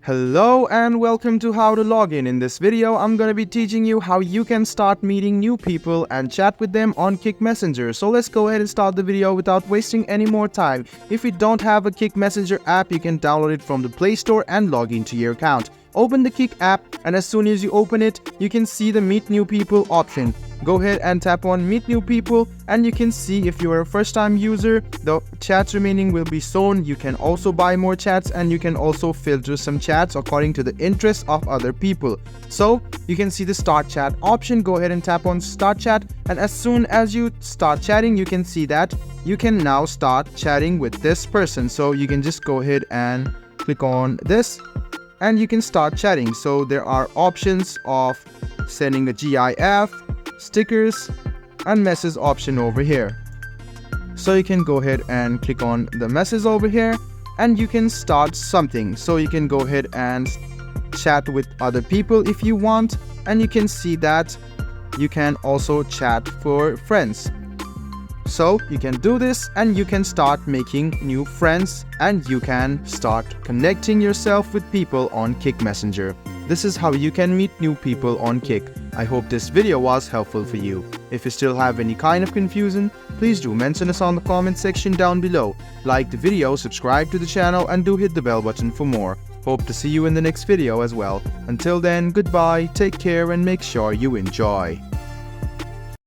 Hello and welcome to How to Login. In this video, I'm going to be teaching you how you can start meeting new people and chat with them on Kik Messenger. So let's go ahead and start the video without wasting any more time. If you don't have a Kik Messenger app, you can download it from the Play Store and log into your account. Open the Kik app, and as soon as you open it, you can see the Meet New People option. Go ahead and tap on Meet New People, and you can see if you are a first-time user, the chats remaining will be shown. You can also buy more chats, and you can also filter some chats according to the interests of other people. So you can see the Start Chat option. Go ahead and tap on Start Chat, and as soon as you start chatting, you can see that you can now start chatting with this person. So you can just go ahead and click on this, and you can start chatting. So there are options of sending a GIF, stickers, and message option over here. So you can go ahead and click on the message over here, and you can start something. So you can go ahead and chat with other people if you want, and you can see that you can also chat for friends. So you can do this, and you can start making new friends, and you can start connecting yourself with people on Kik Messenger. This is how you can meet new people on Kik. I hope this video was helpful for you. If you still have any kind of confusion, please do mention us on the comment section down below. Like the video, subscribe to the channel, and do hit the bell button for more. Hope to see you in the next video as well. Until then, goodbye, take care, and make sure you enjoy.